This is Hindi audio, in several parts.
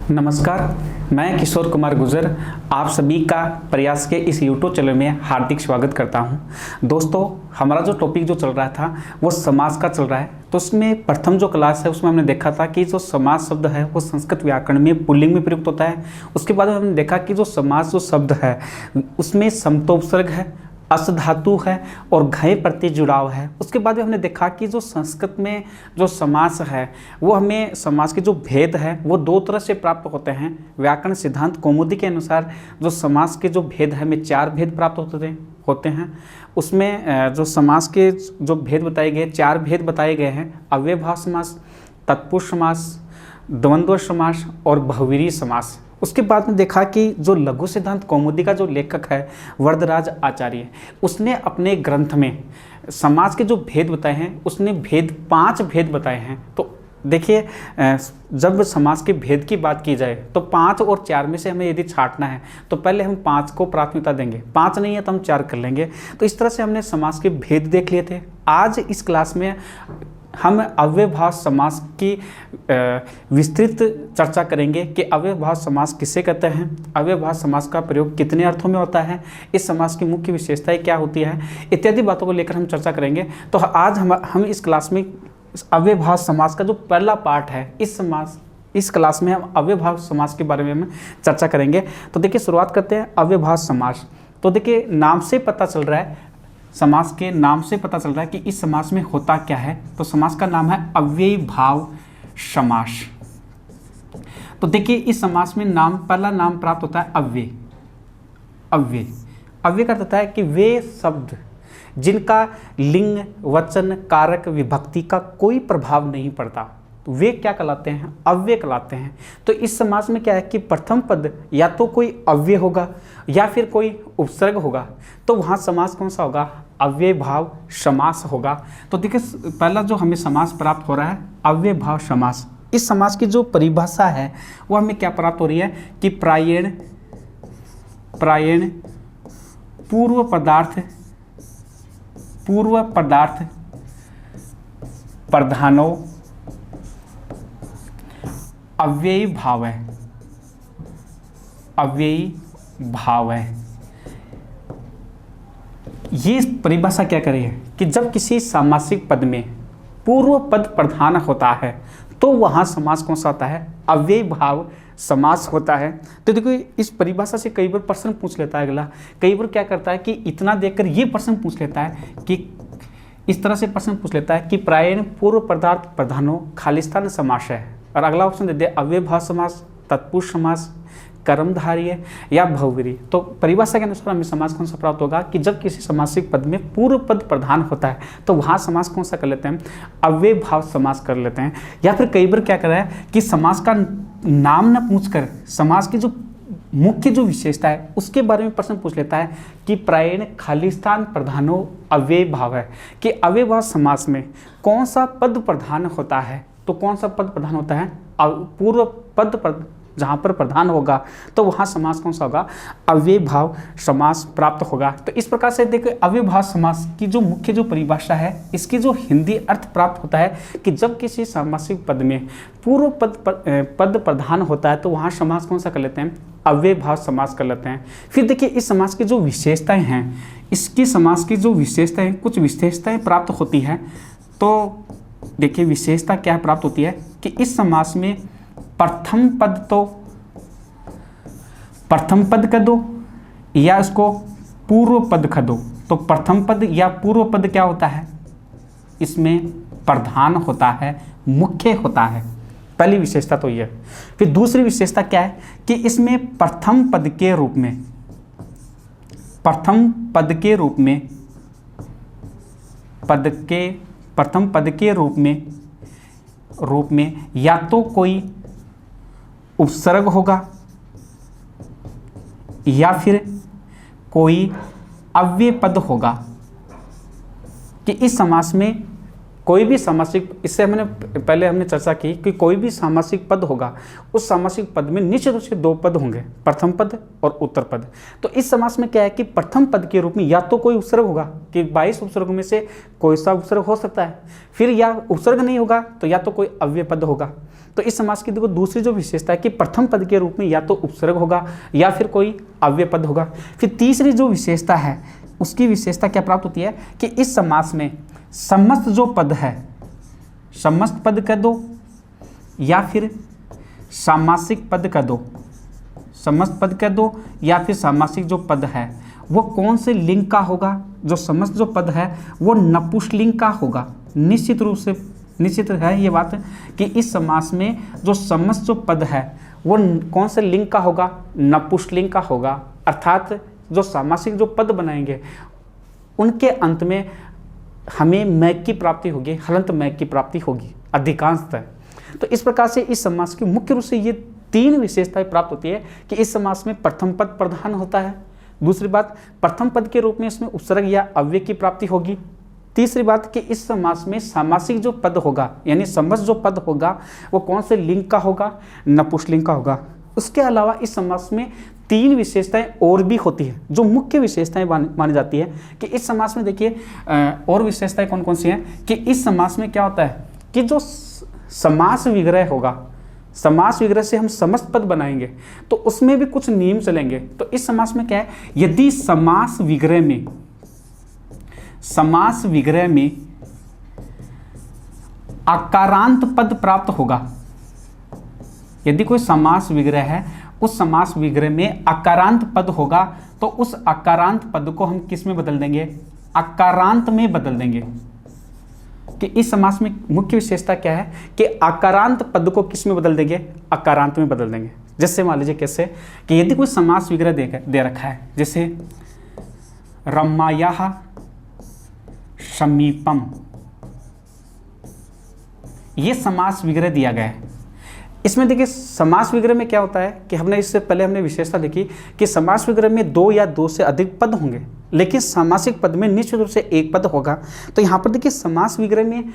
नमस्कार, मैं किशोर कुमार गुर्जर आप सभी का प्रयास के इस YouTube चैनल में हार्दिक स्वागत करता हूं। दोस्तों, हमारा जो टॉपिक जो चल रहा था वो समास का चल रहा है। तो उसमें प्रथम जो क्लास है उसमें हमने देखा था कि जो समास शब्द है वो संस्कृत व्याकरण में पुल्लिंग में प्रयुक्त होता है। उसके बाद हमने देखा कि जो समास जो शब्द है उसमें समतोपसर्ग है, अस धातु है और घय प्रति जुड़ाव है। उसके बाद हमने देखा कि जो संस्कृत में जो समास है वो हमें समास के जो भेद है वो दो तरह से प्राप्त होते हैं। व्याकरण सिद्धांत कौमुदी के अनुसार जो समास के जो भेद है हमें चार भेद प्राप्त होते हैं। उसमें जो समास के जो भेद बताए गए, चार भेद बताए गए हैं: अव्ययभाव समास, तत्पुरुष समास, द्वंद्व समास और बहुव्रीहि समास। उसके बाद में देखा कि जो लघु सिद्धांत कौमुदी का जो लेखक है वरदराज आचार्य, उसने अपने ग्रंथ में समास के जो भेद बताए हैं उसने पांच भेद बताए हैं। तो देखिए, जब समास के भेद की बात की जाए तो पाँच और चार में से हमें यदि छांटना है तो पहले हम पाँच को प्राथमिकता देंगे, पाँच नहीं है तो हम चार कर लेंगे। तो इस तरह से हमने समास के भेद देख लिए थे। आज इस क्लास में हम अव्ययभाव समास की विस्तृत चर्चा करेंगे कि अव्ययभाव समास किसे कहते हैं, अव्ययभाव समास का प्रयोग कितने अर्थों में होता है, इस समास की मुख्य विशेषताएं क्या होती है, इत्यादि बातों को लेकर हम चर्चा करेंगे। तो आज हम इस क्लास में अव्ययभाव समास का जो पहला पार्ट है इस क्लास में हम अव्ययभाव समास के बारे में हम चर्चा करेंगे। तो देखिए, शुरुआत करते हैं अव्ययभाव समास। तो देखिए, नाम से पता चल रहा है, समास के नाम से पता चल रहा है कि इस समास में होता क्या है। तो समास का नाम है अव्ययभाव समास। तो देखिए, इस समास में पहला नाम प्राप्त होता है अव्यय। अव्यय का अर्थ है कि वे शब्द जिनका लिंग, वचन, कारक, विभक्ति का कोई प्रभाव नहीं पड़ता, तो वे क्या कहलाते हैं? अव्यय कहलाते हैं। तो इस समास में क्या है कि प्रथम पद या तो कोई अव्यय होगा या फिर कोई उपसर्ग होगा, तो वहाँ समास कौन सा होगा? अव्ययभाव समास होगा। तो देखिए, पहला जो हमें समास प्राप्त हो रहा है अव्ययभाव समास। इस समास की जो परिभाषा है वो हमें क्या प्राप्त हो रही है कि प्रायेण पूर्व पदार्थ प्रधानो अव्ययी भाव है। ये परिभाषा क्या कर रही है कि जब किसी सामासिक पद में पूर्व पद प्रधान होता है तो वहां समास कौन सा होता है? अव्ययी भाव समास होता है। तो देखो, इस परिभाषा से कई बार प्रश्न पूछ लेता है अगला। कई बार क्या करता है कि इतना देखकर ये प्रश्न पूछ लेता है कि इस तरह से प्रश्न पूछ लेता है कि प्रायेण पूर्व पदार्थ प्रधानो खालिस्तान समास है, और अगला ऑप्शन दे दे अव्ययभाव समास, तत्पुरुष समास, कर्मधारय या बहुव्रीहि। तो परिभाषा के अनुसार हमें समास कौन सा प्राप्त होगा कि जब किसी समासिक पद में पूर्व पद प्रधान होता है तो वहाँ समास कौन सा कर लेते हैं? अव्ययभाव समास कर लेते हैं। या फिर कई बार क्या कर रहा है कि समास का नाम न पूछकर समास की जो मुख्य जो विशेषता है उसके बारे में प्रश्न पूछ लेता है कि प्रायेण खालिस्तान प्रधानो अव्ययभाव है, कि अव्ययभाव समास में कौन सा पद प्रधान होता है। तो कौन सा पद प्रधान होता है? पूर्व पद जहाँ पर प्रधान होगा तो वहाँ समास कौन सा होगा? अव्ययभाव समास प्राप्त होगा। तो इस प्रकार से देखिए, अव्ययभाव समास की जो मुख्य जो परिभाषा है इसकी जो हिंदी अर्थ प्राप्त होता है कि जब किसी सामासिक पद में पूर्व पद प्रधान होता है तो वहाँ समास कौन सा कर लेते हैं? अव्ययभाव समास कर लेते हैं। फिर देखिए, इस समास की जो विशेषताएं हैं, इसकी समास की जो विशेषताएं, कुछ विशेषताएं प्राप्त होती है। तो देखिए, विशेषता क्या प्राप्त होती है कि इस समास में प्रथम पद कर दो या इसको पूर्व पद कर दो। तो प्रथम पद या पूर्व पद क्या होता है? इसमें प्रधान होता है, मुख्य होता है। पहली विशेषता तो यह। फिर दूसरी विशेषता क्या है कि इसमें प्रथम पद के रूप में या तो कोई उपसर्ग होगा या फिर कोई अव्यय पद होगा, कि इस समास में कोई भी सामासिक, इससे हमने पहले हमने चर्चा की कि कोई भी सामासिक पद होगा, उस सामासिक पद में निश्चित रूप से दो पद होंगे, प्रथम पद और उत्तर पद। तो इस समास में क्या है कि प्रथम पद के रूप में या तो कोई उपसर्ग होगा कि 22 उपसर्गों में से कोई सा उपसर्ग हो सकता है, फिर या उपसर्ग नहीं होगा तो या तो कोई अव्यय पद होगा। तो इस समास की देखो दूसरी जो विशेषता है कि प्रथम पद के रूप में या तो उपसर्ग होगा या फिर कोई अव्यय पद होगा। फिर तीसरी जो विशेषता है उसकी विशेषता क्या प्राप्त होती है कि इस समास में समस्त जो पद है, समस्त पद कह दो या फिर सामासिक पद कह दो, समस्त पद कह दो या फिर सामासिक जो पद है वो कौन से लिंग का होगा। जो समस्त जो पद है वो नपुंसकलिंग का होगा। निश्चित रूप से निश्चित है ये बात कि इस समास में जो समस्त जो पद है वो कौन से लिंग का होगा, नपुंसकलिंग का होगा। अर्थात जो सामासिक जो पद बनाएंगे उनके अंत में हमें मैक की प्राप्ति होगी, हलंत मैक की प्राप्ति होगी अधिकांशतः। तो इस प्रकार से इस समास की मुख्य रूप से ये तीन विशेषताएं प्राप्त होती है कि इस समास में प्रथम पद प्रधान होता है, दूसरी बात प्रथम पद के रूप में इसमें उपसर्ग या अव्यय की प्राप्ति होगी, तीसरी बात कि इस समास में सामासिक जो पद होगा यानी समस्त जो पद होगा वो कौन से लिंग का होगा, नपुंसकलिंग का होगा। उसके अलावा इस समास में तीन विशेषताएं और भी होती है जो मुख्य विशेषताएं मानी जाती है कि इस समास में देखिए और विशेषताएं कौन कौन सी हैं कि इस समास में क्या होता है कि जो समास विग्रह होगा, समास विग्रह से हम समस्त पद बनाएंगे तो उसमें भी कुछ नियम चलेंगे। तो इस समास में क्या है, यदि समास विग्रह में आकारांत पद प्राप्त होगा, यदि कोई समास विग्रह है उस समास विग्रह में आकारांत पद होगा तो उस आकारांत पद को हम किस में बदल देंगे, आकारांत में बदल देंगे। कि इस समास में मुख्य विशेषता क्या है कि आकारांत पद को किस में बदल देंगे, आकारांत में बदल देंगे। जैसे मान लीजिए कैसे कि यदि कोई समास विग्रह दे रखा है, जैसे रम्याः समीपम, ये समास विग्रह दिया गया है। इसमें देखिए समास विग्रह में क्या होता है कि हमने इससे पहले हमने विशेषता देखी कि समास विग्रह में दो या दो से अधिक पद होंगे लेकिन सामासिक पद में निश्चित रूप से एक पद होगा। तो यहाँ पर देखिए समास विग्रह में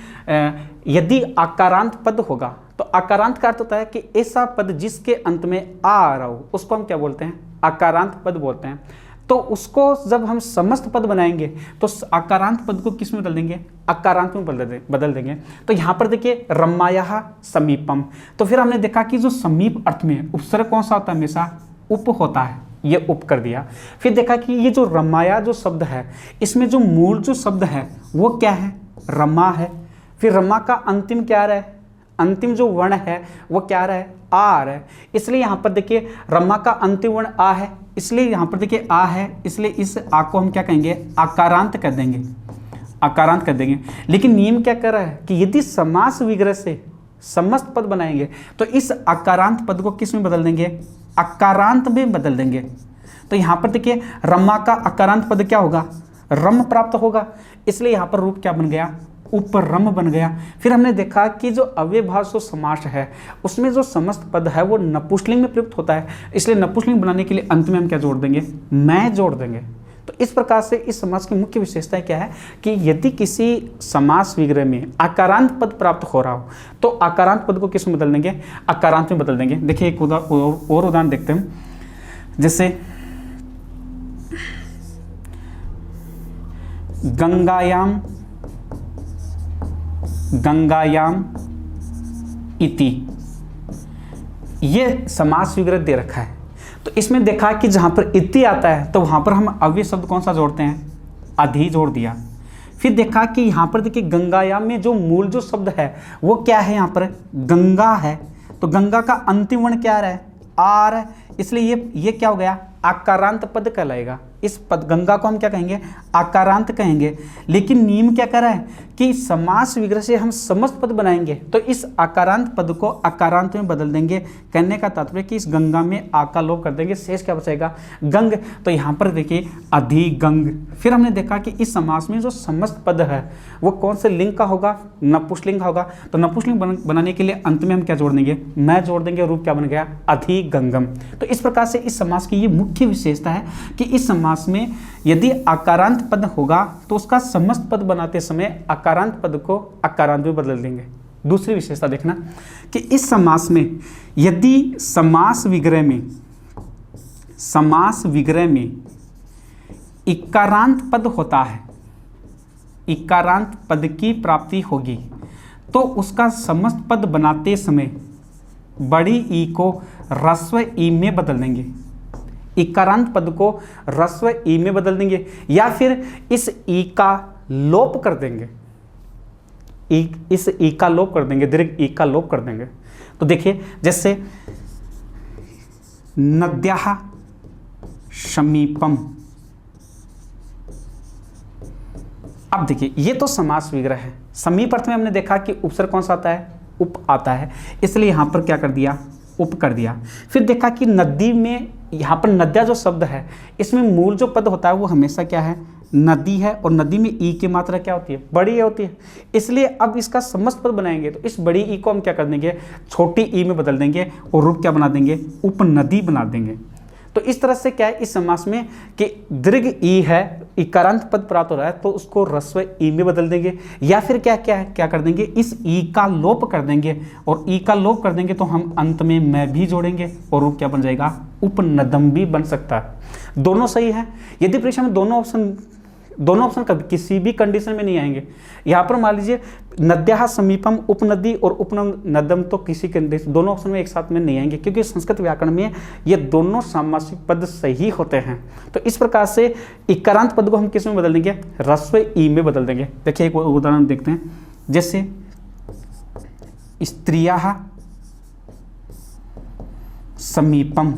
यदि आकारांत पद होगा तो आकारांत का अर्थ होता है कि ऐसा पद जिसके अंत में आ रहा हो उसको हम क्या बोलते हैं, आकारांत पद बोलते हैं। तो उसको जब हम समस्त पद बनाएंगे तो आकारांत पद को किस में बदल देंगे, आकारांत में बदल देंगे। तो यहाँ पर देखिए रम्याः समीपम, तो फिर हमने देखा कि जो समीप अर्थ में उपसर्ग कौन सा होता है, हमेशा उप होता है, ये उप कर दिया। फिर देखा कि ये जो रम्या जो शब्द है इसमें जो मूल जो शब्द है वो क्या है, रमा है। फिर रमा का अंतिम क्या रहा है, अंतिम जो वर्ण है वो क्या रहा है, आ रहा है। इसलिए यहाँ पर देखिए रमा का अंतिम वर्ण आ है, इसलिए यहाँ पर देखिए आ है, इसलिए इस आ को हम क्या कहेंगे, आकारांत कर देंगे, आकारांत कर देंगे। लेकिन नियम क्या कर रहा है कि यदि समास विग्रह से समस्त पद बनाएंगे तो इस आकारांत पद को किस में बदल देंगे, आकारांत में बदल देंगे। तो यहाँ पर देखिए रमा का आकारांत पद क्या होगा, रम प्राप्त होगा, इसलिए यहाँ पर रूप क्या बन गया, उपरम बन गया। फिर हमने देखा कि जो अव्ययभाव समास है उसमें जो समस्त पद है वो नपुंसकलिंग में प्रयुक्त होता है, इसलिए नपुंसकलिंग बनाने के लिए अंत में हम क्या जोड़ देंगे, मैं जोड़ देंगे। तो इस प्रकार से इस समास की मुख्य विशेषता क्या है कि यदि किसी समास विग्रह में आकारांत पद प्राप्त हो रहा हो तो आकारांत पद को किस में बदल देंगे, आकारांत में बदल देंगे। देखिए एक और उदाहरण देखते हैं, जैसे गंगायाम इति, ये समास विग्रह दे रखा है। तो इसमें देखा कि जहां पर इति आता है तो वहां पर हम अव्यय शब्द कौन सा जोड़ते हैं, अधि जोड़ दिया। फिर देखा कि यहाँ पर देखिए गंगायाम में जो मूल जो शब्द है वो क्या है, यहाँ पर गंगा है, तो गंगा का अंतिम वर्ण क्या रहा है, आ रहा है, इसलिए ये क्या हो गया, आकारांत पद कहलाएगा। इस पद गंगा को हम क्या कहेंगे, आकारांत कहेंगे। लेकिन नियम क्या कर रहा है कि समास विग्रह से हम समस्त पद बनाएंगे तो इस आकारांत पद को आकारांत में बदल देंगे। कहने का तात्पर्य कि इस गंगा में आ का लोप कर देंगे, शेष क्या बचेगा, गंग। तो यहाँ पर देखिए अधिगंग। फिर हमने देखा कि इस समास में जो समस्त पद है वो कौन से लिंग का होगा, नपुंसकलिंग का होगा। तो नपुंसकलिंग बनाने के लिए अंत में हम क्या जोड़ देंगे, मैं जोड़ देंगे, रूप क्या बन गया, अधिगंगम। तो इस प्रकार से इस समास की ये मुख्य विशेषता है कि इस समास समास में यदि आकारांत पद होगा तो उसका समस्त पद बनाते समय आकारांत पद को अकारांत में बदल देंगे। दूसरी विशेषता देखना कि इस समास में यदि समास विग्रह में इकारांत पद होता है, इकारांत पद की प्राप्ति होगी, तो उसका समस्त पद बनाते समय बड़ी ई को ह्रस्व ई में बदल देंगे। इकारांत पद को ह्रस्व ई में बदल देंगे या फिर इस ई का लोप कर देंगे, इस ई का लोप कर देंगे, दीर्घ ई का लोप कर देंगे। तो देखिए जैसे नद्याः समीपम। अब देखिए ये तो समास विग्रह है। समीप अर्थ में हमने देखा कि उपसर्ग कौन सा आता है, उप आता है, इसलिए यहां पर क्या कर दिया, उप कर दिया। फिर देखा कि नदी में, यहां पर नद्या जो शब्द है इसमें मूल जो पद होता है वो हमेशा क्या है, नदी है, और नदी में ई की मात्रा क्या होती है, बड़ी होती है। इसलिए अब इसका समस्त पद बनाएंगे तो इस बड़ी ई को हम क्या कर देंगे, छोटी ई में बदल देंगे और रूप क्या बना देंगे, उपनदी बना देंगे। तो इस तरह से क्या है इस समास में कि दीर्घ ई है, इकारांत पद प्राप्त हो रहा है तो उसको ह्रस्व ई में बदल देंगे, या फिर क्या कर देंगे, इस ई का लोप कर देंगे, और ई का लोप कर देंगे तो हम अंत में मैं भी जोड़ेंगे और रूप क्या बन जाएगा, उपनदम भी बन सकता है। दोनों सही है। यदि परीक्षा में दोनों ऑप्शन कभी किसी भी कंडीशन में नहीं आएंगे। यहाँ पर मान लीजिए नद्याः समीपम उपनदी और उपनदम तो किसी कंडीशन, दोनों ऑप्शन में एक साथ में नहीं आएंगे, क्योंकि संस्कृत व्याकरण में ये दोनों सामासिक पद सही होते हैं। तो इस प्रकार से इकारांत पद को हम किस में बदल देंगे, ह्रस्व ई में बदल देंगे। देखिए एक उदाहरण देखते हैं, जैसे स्त्रियाः समीपम।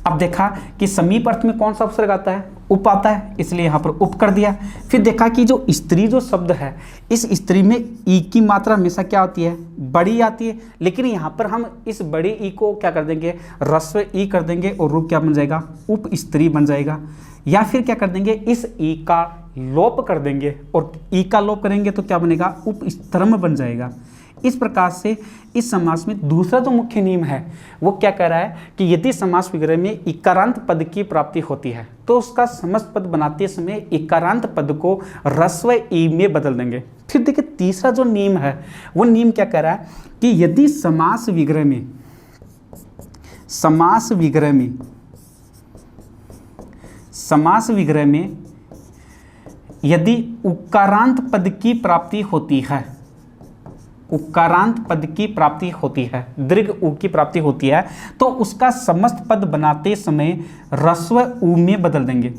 अब देखा कि समीप अर्थ में कौन सा उपसर्ग आता है, उप आता है, इसलिए यहां पर उप कर दिया। फिर देखा कि जो स्त्री जो शब्द है, इस स्त्री में ई की मात्रा हमेशा क्या होती है, बड़ी आती है, लेकिन यहां पर हम इस बड़ी ई को क्या कर देंगे, ह्रस्व ई कर देंगे और रूप क्या बन जाएगा, उप स्त्री बन जाएगा। या फिर क्या कर देंगे, इस ई का लोप कर देंगे, और ई का लोप करेंगे तो क्या बनेगा, उपस्त्रम बन जाएगा। इस प्रकार से इस समास में दूसरा जो मुख्य नियम है वो क्या कह रहा है कि यदि समास विग्रह में इकारांत पद की प्राप्ति होती है तो उसका समस्त पद बनाते समय इकारांत पद को ह्रस्व ई में बदल देंगे। फिर देखिए तीसरा जो नियम है वो नियम क्या कह रहा है कि यदि समास विग्रह में यदि उकारांत पद की प्राप्ति होती है, उकारांत पद की प्राप्ति होती है, दीर्घ उ की प्राप्ति होती है, तो उसका समस्त पद बनाते समय ह्रस्व उ में बदल देंगे।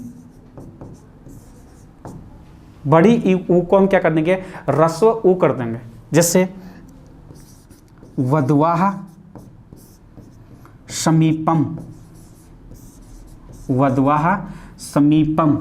बड़ी उ को हम क्या कर देंगे, ह्रस्व उ कर देंगे। जैसे वधवाः समीपम, वधवाः समीपम।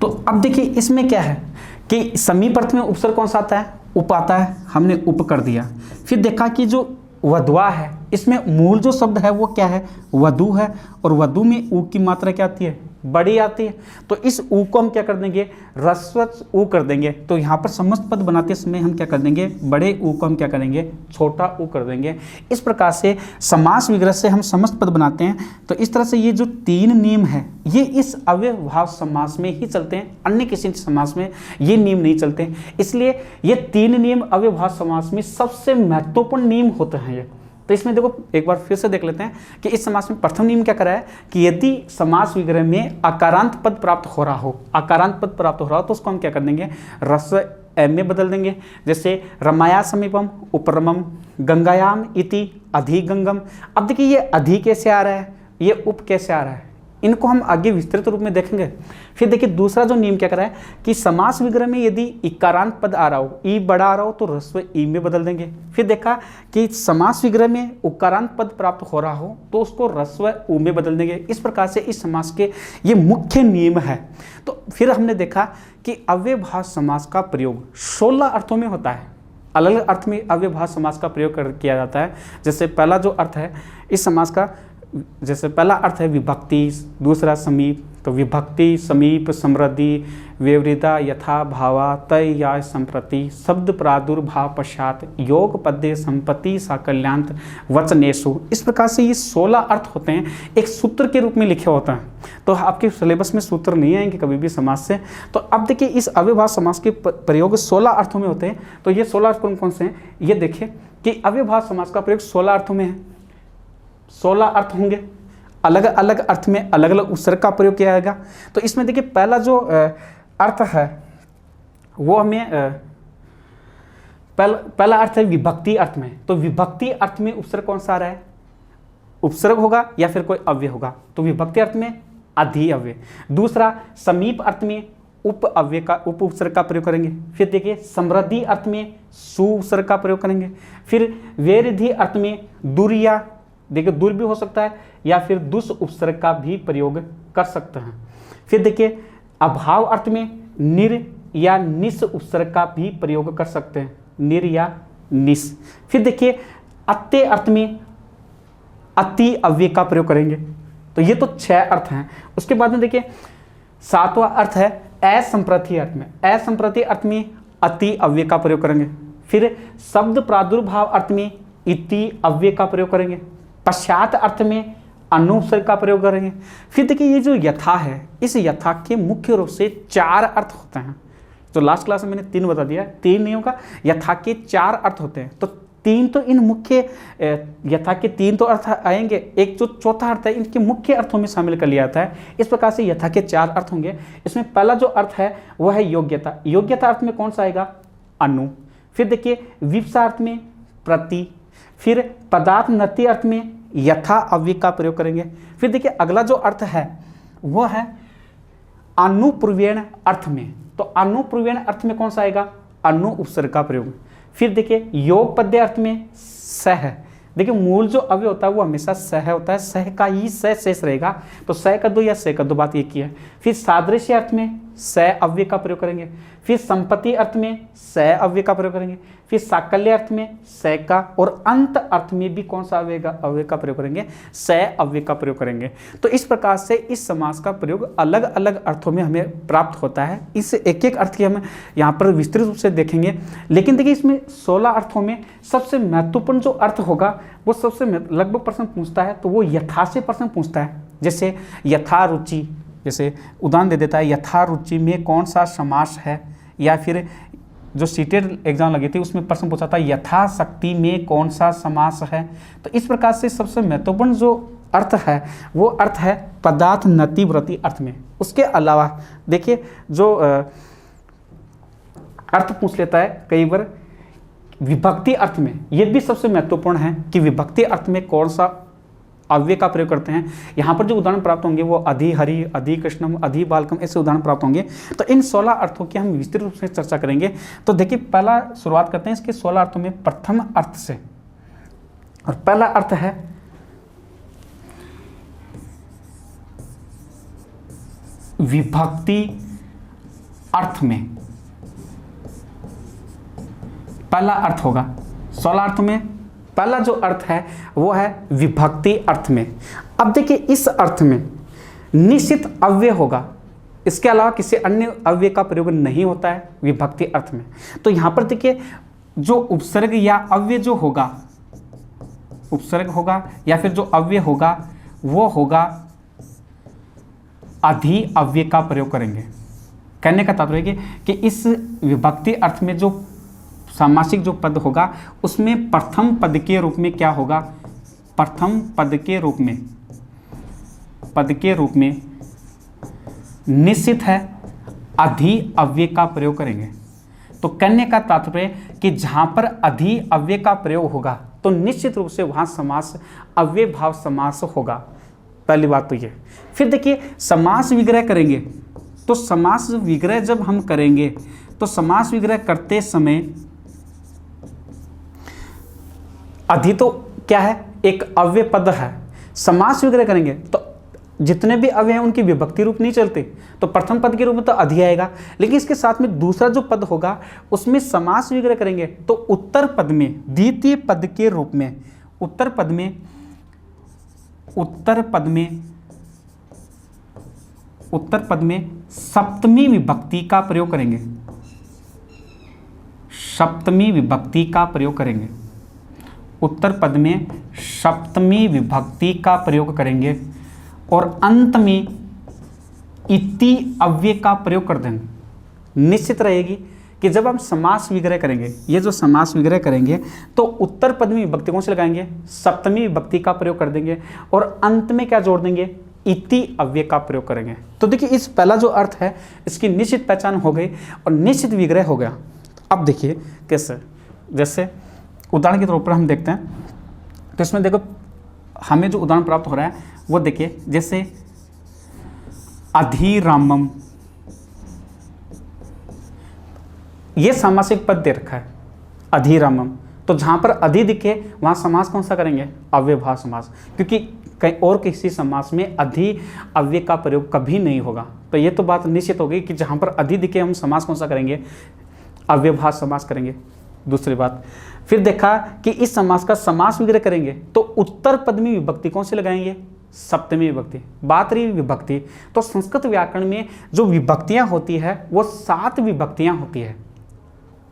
तो अब देखिए इसमें क्या है कि समीप अर्थ में उपसर्ग कौन सा आता है, उप आता है, हमने उप कर दिया। फिर देखा कि जो वधवा है इसमें मूल जो शब्द है वो क्या है, वधु है, और वधु में उ की मात्रा क्या आती है, बड़ी आती है। तो इस उ को हम क्या कर देंगे, ह्रस्व उ कर देंगे। तो यहाँ पर समस्त पद बनाते समय हम क्या कर देंगे, बड़े उ को हम क्या करेंगे, छोटा उ कर देंगे। इस प्रकार से समास विग्रह से हम समस्त पद बनाते हैं। तो इस तरह से ये जो तीन नियम है ये इस अव्ययभाव समास में ही चलते हैं, अन्य किसी समास में ये नियम नहीं चलते। इसलिए ये तीन नियम अव्ययभाव समास में सबसे महत्वपूर्ण नियम होते हैं ये। तो इसमें देखो एक बार फिर से देख लेते हैं कि इस समास में प्रथम नियम क्या करा है कि यदि समास विग्रह में अकारांत पद प्राप्त हो रहा हो, अकारांत पद प्राप्त हो रहा हो तो उसको हम क्या कर देंगे, ह्रस्व एम में बदल देंगे। जैसे रमाया समीपम उपरमम, गंगायाम इति अधिगंगम। अब देखिए ये अधि कैसे आ रहा है, ये उप कैसे आ रहा है, इनको हम आगे विस्तृत रूप में देखेंगे। फिर देखिए दूसरा जो नियम क्या कर रहा है कि समास विग्रह में यदि इकारांत पद आ रहा हो, ई बड़ा आ रहा हो तो ह्रस्व ई में बदल देंगे। फिर देखा कि समास विग्रह में उकारांत पद प्राप्त हो रहा हो तो उसको ह्रस्व उ में बदल देंगे। इस प्रकार से इस समास के ये मुख्य नियम है। तो फिर हमने देखा कि अव्ययभाव समास का प्रयोग 16 अर्थों में होता है, अलग अलग अर्थ में अव्ययभाव समास का प्रयोग किया जाता है। जैसे पहला जो अर्थ है इस समास का, जैसे पहला अर्थ है विभक्ति, दूसरा समीप, तो विभक्ति, समीप, समृद्धि, विवृता, यथा भावा, तय या संप्रति, शब्द प्रादुर्भाव पश्चात, योग पद्य, संपत्ति, साकल्यांत, वचनेशु। इस प्रकार से ये 16 अर्थ होते हैं, एक सूत्र के रूप में लिखे होता है। तो आपके सिलेबस में सूत्र नहीं आएंगे कभी भी समास से। तो अब देखिए इस अव्ययभाव समास के प्रयोग 16 अर्थों में होते हैं। तो ये 16 अर्थ कौन कौन से हैं, ये देखिए कि अव्ययभाव समास का प्रयोग 16 अर्थों में है। 16 अर्थ होंगे, अलग अलग अर्थ में अलग अलग उपसर्ग का प्रयोग किया जाएगा। तो इसमें देखिए पहला जो अर्थ है वो हमें पहला अर्थ है विभक्ति अर्थ में। तो विभक्ति अर्थ में उपसर्ग कौन सा आ रहा है, उपसर्ग होगा या फिर कोई अव्यय होगा। तो विभक्ति अर्थ में अधि अव्यय। दूसरा समीप अर्थ में उप अव्यय का उप उपसर्ग का प्रयोग करेंगे। फिर देखिए समृद्धि अर्थ में सु उपसर्ग का प्रयोग करेंगे। फिर वैरिधि अर्थ में दुर, या देखिए दुर भी हो सकता है या फिर दुस उपसर्ग का भी प्रयोग कर सकते हैं। फिर देखिए अभाव अर्थ में निर या निस उपसर्ग का भी प्रयोग कर सकते हैं, निर या निस। फिर देखिए अत्य अर्थ में अति अव्यय का प्रयोग करेंगे। तो ये तो 6 अर्थ हैं। उसके बाद में देखिए 7वां अर्थ है असंप्रति अर्थ में। असंप्रति अर्थ में अति अव्यय का प्रयोग करेंगे। फिर शब्द प्रादुर्भाव अर्थ में इति अव्यय का प्रयोग करेंगे। पश्चात अर्थ में अनुपसर्ग का प्रयोग करेंगे। फिर देखिए ये जो यथा है, इस यथा के मुख्य रूप से 4 अर्थ होते हैं। तो लास्ट क्लास में मैंने 3 बता दिया, 3 नहीं होगा, यथा के 4 अर्थ होते हैं। तो 3 तो इन मुख्य यथा के 3 तो अर्थ आएंगे, एक जो चौथा अर्थ है इनके मुख्य अर्थों में शामिल कर लिया जाता है। इस प्रकार से यथा के 4 अर्थ होंगे। इसमें पहला जो अर्थ है वह है योग्यता। योग्यता अर्थ में कौन सा आएगा, अनु। फिर देखिए विप्सा अर्थ में प्रति। फिर पदार्थ नति अर्थ में यथा अव्यय का प्रयोग करेंगे। फिर देखिए अगला जो अर्थ है वह है अनुपूर्वेण अर्थ में। तो अनुपूर्वेण अर्थ में कौन सा आएगा, अनु उपसर्ग का प्रयोग। फिर देखिए योग पद्य अर्थ में सह। देखिए मूल जो अव्यय होता है वो हमेशा सह होता है, सह का ही सह शेष रहेगा। तो सह का दो या सह का दो, बात एक ही है। फिर सादृश्य अर्थ में सह अव्यय का प्रयोग करेंगे। फिर संपत्ति अर्थ में सह अव्यय का प्रयोग करेंगे। फिर साकल्य अर्थ में सह का, और अंत अर्थ में भी कौन सा अव्यय का प्रयोग करेंगे, सह अव्यय का प्रयोग करेंगे। तो इस प्रकार से इस समास का प्रयोग अलग अलग अर्थों में हमें प्राप्त होता है। इस एक एक अर्थ की हम यहाँ पर विस्तृत रूप से देखेंगे। लेकिन देखिए इसमें 16 अर्थों में सबसे महत्वपूर्ण जो अर्थ होगा वो सबसे लगभग प्रश्न पूछता है, तो वो यथा से प्रश्न पूछता है। जैसे यथा रुचि, जैसे उदाहरण दे देता है यथा रुचि में कौन सा समास है। या फिर जो सीटेड एग्जाम लगी थी उसमें प्रश्न पूछा था यथाशक्ति में कौन सा समास है। तो इस प्रकार से सबसे महत्वपूर्ण जो अर्थ है वो अर्थ है पदार्थ नति व्रति अर्थ में। उसके अलावा देखिए जो अर्थ पूछ लेता है कई बार विभक्ति अर्थ में, ये भी सबसे महत्वपूर्ण है कि विभक्ति अर्थ में कौन सा अव्यय का प्रयोग करते हैं। यहाँ पर जो उदाहरण प्राप्त होंगे वो अधि हरि, अधि कृष्णम, अधि बालकम, ऐसे उदाहरण प्राप्त होंगे। तो इन 16 अर्थों की हम विस्तृत रूप से चर्चा करेंगे। तो देखिए पहला शुरुआत करते हैं इसके 16 अर्थों में प्रथम अर्थ से। और पहला अर्थ है विभक्ति अर्थ में। पहला अर्थ होगा 16 अर्थ में, पहला जो अर्थ है वो है विभक्ति अर्थ में। अब देखिए इस अर्थ में निश्चित अव्यय होगा, इसके अलावा किसी अन्य अव्यय का प्रयोग नहीं होता है विभक्ति अर्थ में। तो यहाँ पर देखिए जो उपसर्ग या अव्यय जो होगा, उपसर्ग होगा या फिर जो अव्यय होगा वो होगा अधि अव्यय का प्रयोग करेंगे। कहने का तात्पर्य कि इस विभक्ति अर्थ में जो सामासिक जो पद होगा उसमें प्रथम पद के रूप में क्या होगा, प्रथम पद के रूप में निश्चित है अधि अव्यय का प्रयोग करेंगे। तो कहने का तात्पर्य कि जहां पर अधि अव्यय का प्रयोग होगा तो निश्चित रूप से वहां समास अव्यय भाव समास होगा। पहली बात तो ये। फिर देखिए समास विग्रह करेंगे। तो समास विग्रह जब हम करेंगे तो समास विग्रह करते समय अधि तो क्या है, एक अव्यय पद है। समास विग्रह करेंगे तो जितने भी अव्यय हैं उनकी विभक्ति रूप नहीं चलते, तो प्रथम पद के रूप में तो अधि आएगा। लेकिन इसके साथ में दूसरा जो पद होगा उसमें समास विग्रह करेंगे तो उत्तर पद में, द्वितीय पद के रूप में, उत्तर पद में उत्तर पद में सप्तमी विभक्ति का प्रयोग करेंगे, सप्तमी विभक्ति का प्रयोग करेंगे, उत्तर पद में सप्तमी विभक्ति का प्रयोग करेंगे और अंत में इति अव्यय का प्रयोग कर देंगे। निश्चित रहेगी कि जब हम समास विग्रह करेंगे, ये जो समास विग्रह करेंगे तो उत्तर पद में विभक्ति कौन से लगाएंगे, सप्तमी विभक्ति का प्रयोग कर देंगे और अंत में क्या जोड़ देंगे, इति अव्यय का प्रयोग करेंगे। तो देखिए इस पहला जो अर्थ है इसकी निश्चित पहचान हो गई और निश्चित विग्रह हो गया। अब देखिए कैसे, जैसे उदाहरण के तौर पर हम देखते हैं तो इसमें देखो हमें जो उदाहरण प्राप्त हो रहा है वो देखिए, जैसे अधिरामम, ये सामासिक पद दे रखा है अधिरामम, तो जहां पर अधि दिखे वहां समास कौन सा करेंगे, अव्ययभाव समास, क्योंकि कहीं और किसी समास में अधि अव्यय का प्रयोग कभी नहीं होगा। तो ये तो बात निश्चित हो गई कि जहां पर अधि दिखे हम समास कौन सा करेंगे, अव्ययभाव समास करेंगे। दूसरी बात फिर देखा कि इस समास का समास विग्रह करेंगे तो उत्तर पद में विभक्ति कौन सी लगाएंगे, सप्तमी विभक्ति। बात रही विभक्ति, तो संस्कृत व्याकरण में जो विभक्तियां होती है वो 7 विभक्तियां होती है।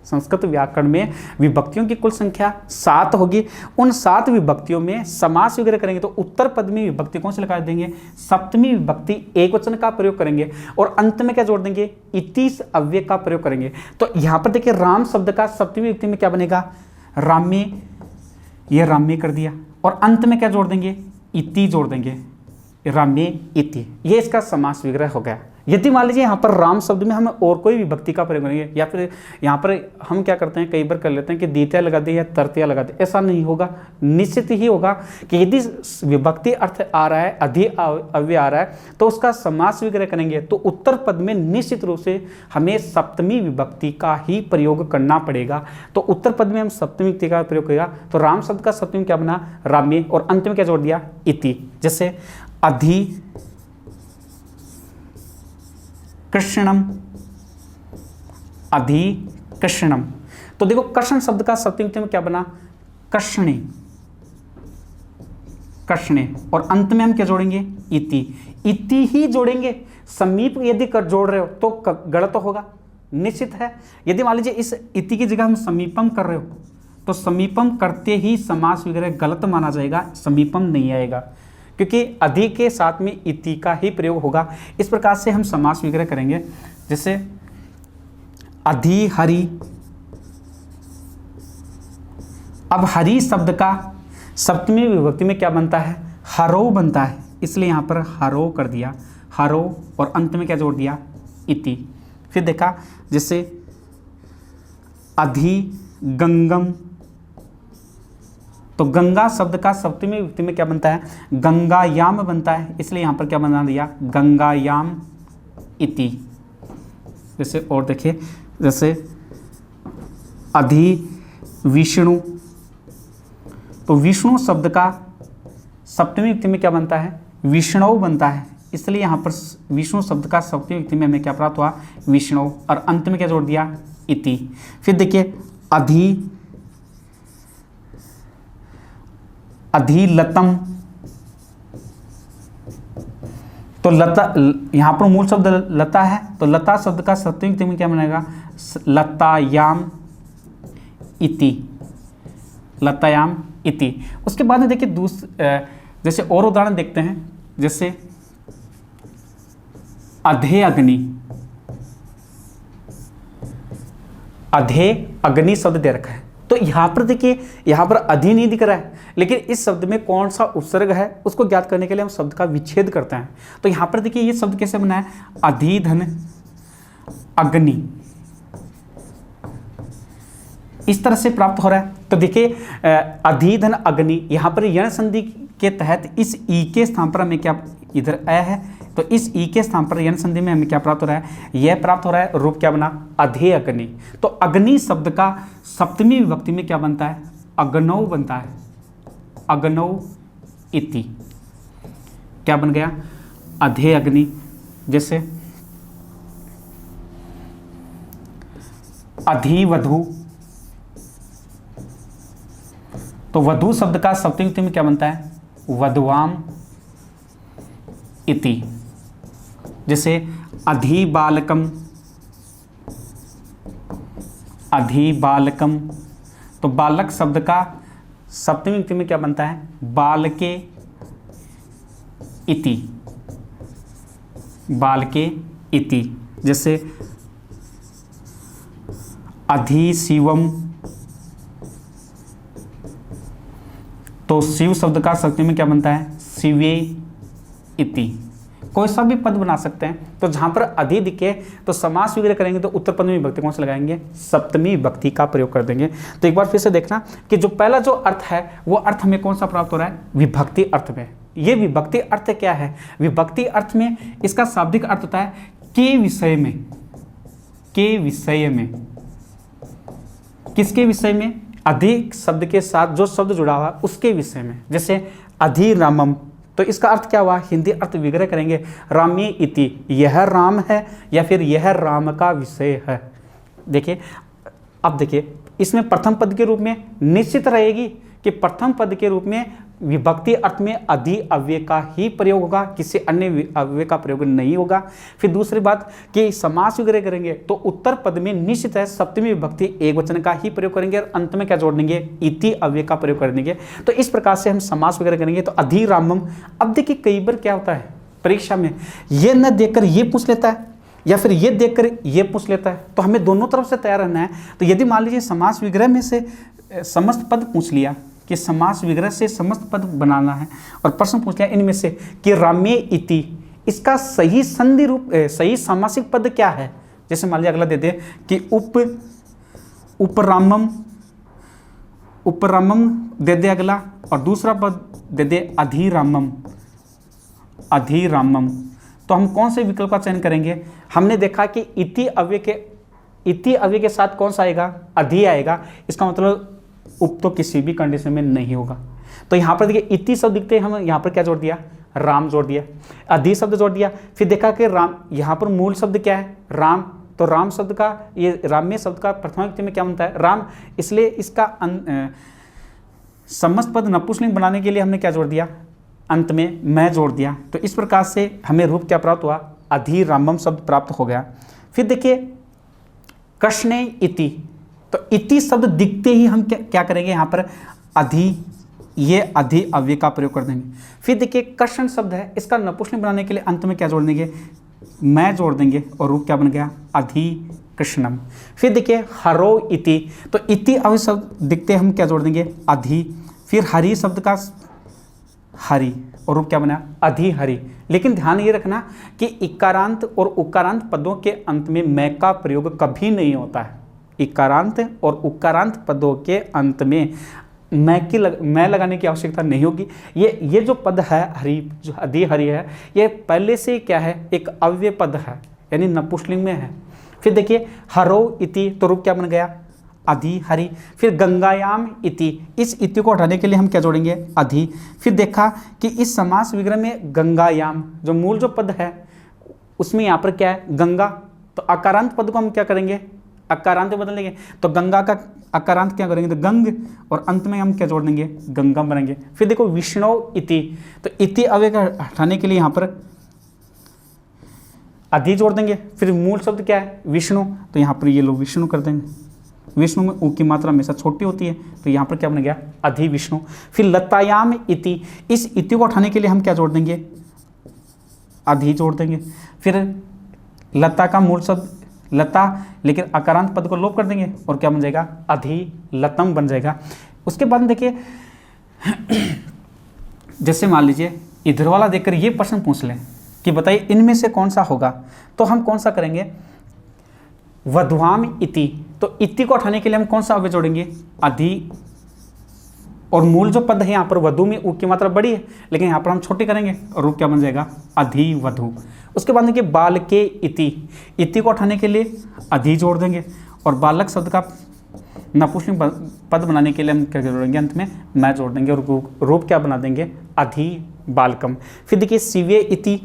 संस्कृत व्याकरण में विभक्तियों की कुल संख्या 7 होगी। उन 7 विभक्तियों में समास विग्रह करेंगे तो उत्तर पद में विभक्ति कौन से लगा देंगे, सप्तमी विभक्ति एकवचन का प्रयोग करेंगे और अंत में क्या जोड़ देंगे, इति अव्यय का प्रयोग करेंगे। तो यहाँ पर देखिए राम शब्द का सप्तमी विभक्ति में क्या बनेगा, राम्य, ये राम्य कर दिया और अंत में क्या जोड़ देंगे, इति जोड़ देंगे, राम्य इति। ये इसका समास विग्रह हो गया। यदि मान लीजिए यहाँ पर राम शब्द में हम और कोई विभक्ति का प्रयोग करेंगे या फिर यहाँ पर हम क्या करते हैं, कई बार कर लेते हैं कि द्वितीय लगा दे या तृतीय लगा दे, ऐसा नहीं होगा। निश्चित ही होगा कि यदि विभक्ति अर्थ आ रहा है, अधि अव्यय आ रहा है, तो उसका समास विग्रह करेंगे तो उत्तर पद में निश्चित रूप से हमें सप्तमी विभक्ति का ही प्रयोग करना पड़ेगा। तो उत्तर पद में हम सप्तमी विभक्ति का प्रयोग करेगा तो राम शब्द का सप्तमी क्या बना, राम्य, और अंत में क्या जोड़ दिया, इति। जैसे अधि कृष्णम, अधि कृष्णम, तो देखो कृष्ण शब्द का सप्तमी में क्या बना, कृष्णे, कृष्णे, और अंत में हम क्या जोड़ेंगे, इति। इति ही जोड़ेंगे। समीप यदि कर जोड़ रहे हो तो गलत होगा, निश्चित है। यदि मान लीजिए इस इति की जगह हम समीपम कर रहे हो तो समीपम करते ही समास विग्रह गलत माना जाएगा, समीपम नहीं आएगा, क्योंकि अधि के साथ में इति का ही प्रयोग होगा। इस प्रकार से हम समास विग्रह करेंगे। जैसे अधि हरि, अब हरि शब्द का सप्तमी विभक्ति में क्या बनता है, हरो बनता है, इसलिए यहां पर हरो कर दिया, हरो, और अंत में क्या जोड़ दिया, इति। फिर देखा जैसे अधि गंगम, तो गंगा शब्द का सप्तमी विभक्ति में क्या बनता है, गंगायाम बनता है, इसलिए यहां पर क्या बना दिया, गंगायाम इति। जैसे और देखिए, जैसे अधि विष्णु, तो विष्णु शब्द का सप्तमी विभक्ति में क्या बनता है, विष्णु बनता है, इसलिए यहां पर विष्णु शब्द का सप्तमी विभक्ति में हमें क्या प्राप्त हुआ, विष्णु, और अंत में क्या जोड़ दिया, इति। फिर देखिए अधिलतम, तो लता, यहां पर मूल शब्द लता है, तो लता शब्द का सप्तमी विभक्ति में क्या बनेगा, लतायाम इति, लतायाम इति। उसके बाद में देखिए जैसे और उदाहरण देखते हैं, जैसे अधे अग्नि, अधे अग्नि शब्द दे रखा है, तो यहां पर देखिए यहां पर अधि नहीं दिख रहा है, लेकिन इस शब्द में कौन सा उपसर्ग है उसको ज्ञात करने के लिए हम शब्द का विच्छेद करते हैं। तो यहां पर देखिए ये शब्द कैसे बना है, अधिधन अग्नि, इस तरह से प्राप्त हो रहा है। तो देखिए अधिधन अग्नि, यहां पर यण संधि के तहत इस ई के स्थान पर हमें क्या, इधर अ है तो इस ई के स्थान पर यण संधि में हमें क्या प्राप्त हो रहा है, यह प्राप्त हो रहा है, रूप क्या बना, अधे अग्नि। तो अग्नि शब्द का सप्तमी विभक्ति में क्या बनता है, अग्नौ बनता है, अग्नौ इति। क्या बन गया, अधे अग्नि। जैसे अधिवधु, तो वधु शब्द का सप्तमी विभक्ति में क्या बनता है, वधुवाम इति। जैसे अधिबालकम, अधिबालकम, तो बालक शब्द का सप्तमी विभक्ति में क्या बनता है? बालके इति, बालके इति। जैसे अधिशिवम, तो शिव शब्द का सप्तमी में क्या बनता है? शिवे इति। कोई सा भी पद बना सकते हैं। तो जहां पर अधि दिखे तो समास वगैरह करेंगे तो उत्तर पद में विभक्ति कौन से लगाएंगे? सप्तमी विभक्ति का प्रयोग कर देंगे। तो एक बार फिर से देखना कि जो पहला जो अर्थ है वो अर्थ हमें कौन सा प्राप्त हो रहा है? विभक्ति अर्थ में। ये विभक्ति अर्थ क्या है? विभक्ति अर्थ में इसका शाब्दिक अर्थ होता है के विषय में, के विषय में। किसके विषय में? अधिक शब्द के साथ जो शब्द जुड़ा हुआ है उसके विषय में। जैसे अधिरामम, तो इसका अर्थ क्या हुआ? हिंदी अर्थ विग्रह करेंगे रामी इति, यह राम है या फिर यह राम का विषय है। देखिए, अब देखिए इसमें प्रथम पद के रूप में निश्चित रहेगी कि प्रथम पद के रूप में विभक्ति अर्थ में अधि अव्यय का ही प्रयोग होगा, किसी अन्य अव्यय का प्रयोग नहीं होगा। फिर दूसरी बात कि समास वगैरह करेंगे तो उत्तर पद में निश्चित है सप्तमी विभक्ति एक वचन का ही प्रयोग करेंगे और अंत में क्या जोड़ देंगे? इति अव्यय का प्रयोग कर देंगे। तो इस प्रकार से हम समास वगैरह करेंगे। तो अधिरामम, अब देखिए कई बार क्या होता है परीक्षा में, ये न देखकर ये पूछ लेता है या फिर ये देखकर ये पूछ लेता है, तो हमें दोनों तरफ से तैयार रहना है। तो यदि मान लीजिए समास विग्रह में से समस्त पद पूछ लिया कि समास विग्रह से समस्त पद बनाना है और प्रश्न पूछ लिया इनमें से कि रामे इति, इसका सही संधि रूप सही सामासिक पद क्या है? जैसे मान लीजिए अगला दे दे कि उपरामम, उपरामम दे दे अगला, और दूसरा पद दे दे अधिरामम, अधिरामम। तो हम कौन से विकल्प का चयन करेंगे? हमने देखा कि इति अव्यय के साथ कौन सा आएगा? अधि आएगा। इसका मतलब उप तो किसी भी कंडीशन में नहीं होगा। तो यहाँ पर देखिए इति शब्द दिखते हम यहाँ पर क्या जोड़ दिया? राम जोड़ दिया, अधि शब्द जोड़ दिया। फिर देखा कि राम, यहाँ पर मूल शब्द क्या है? राम। तो राम शब्द का, ये राम्य शब्द का प्रथमा विभक्ति में क्या बनता है? राम। इसलिए इसका समस्त पद नपुंसकलिंग बनाने के लिए हमने क्या जोड़ दिया? अंत में मैं जोड़ दिया। तो इस प्रकार से हमें रूप क्या प्राप्त हुआ? अधिरामम शब्द प्राप्त हो गया। फिर देखिए कृष्णे इति, तो इति शब्द दिखते ही हम क्या करेंगे? यहाँ पर अधि, ये अधि अव्यय का प्रयोग कर देंगे। फिर देखिए कृष्ण शब्द है, इसका नपुंसकलिंग बनाने के लिए अंत में क्या जोड़ देंगे? मैं जोड़ देंगे और रूप क्या बन गया? अधि कृष्णम। फिर देखिए हरो इति, तो इति अव्यय शब्द दिखते हम क्या जोड़ देंगे? अधि। फिर हरि शब्द का हरि और रूप क्या बना? अधि हरि। लेकिन ध्यान ये रखना कि इकारांत और उकारांत पदों के अंत में मैं का प्रयोग कभी नहीं होता है। इकारांत और उकारांत पदों के अंत में मैं लगाने की आवश्यकता नहीं होगी। ये जो पद है हरि, जो अधि हरि है, ये पहले से क्या है? एक अव्यय पद है, यानी नपुंसकलिंग में है। फिर देखिए हरो इति, तो रूप क्या बन गया? अधि हरि। फिर गंगायाम इति, इस इति को हटाने के लिए हम क्या जोड़ेंगे? अधि। फिर देखा कि इस समास विग्रह में गंगायाम जो मूल जो पद है उसमें यहाँ पर क्या है? गंगा। तो अकारांत पद को हम क्या करेंगे? अकारांत बदल देंगे। तो गंगा का अकारांत क्या करेंगे? तो गंग, और अंत में हम क्या जोड़ देंगे? गंगम बनेंगे। फिर देखो विष्णु इति, तो इति अव्यय का हटाने के लिए यहाँ पर अधि जोड़ देंगे। फिर मूल शब्द क्या है? विष्णु, तो यहाँ पर ये लोग विष्णु कर देंगे। विष्णु में ऊ की मात्रा हमेशा छोटी होती है, तो यहाँ पर क्या बन गया? अधि विष्णु। फिर लतायाम इति, इस इति को हटाने के लिए हम क्या जोड़ देंगे? अधि जोड़ देंगे। फिर लता का मूल शब्द लता, लेकिन अकारांत पद को लोप कर देंगे और क्या बन जाएगा? अधि लतम बन जाएगा। उसके बाद देखिए जैसे मान लीजिए इधर वाला देखकर ये प्रश्न पूछ लें कि बताइए इनमें से कौन सा होगा, तो हम कौन सा करेंगे? वधवाम इति, तो इति को हटाने के लिए हम कौन सा अव्यय जोड़ेंगे? अधि, और मूल जो पद है यहाँ पर वधु में ऊ की मात्रा बड़ी है, लेकिन यहाँ पर हम छोटी करेंगे और रूप क्या बन जाएगा? अधि वधु। उसके बाद देखिए बालके इति, इति को हटाने के लिए अधि जोड़ देंगे और बालक शब्द का नपुंसकलिंग पद बनाने के लिए हम क्या जोड़ेंगे? अंत में मैं जोड़ देंगे और रूप क्या बना देंगे? अधि बालकम। फिर देखिए शिवे इति,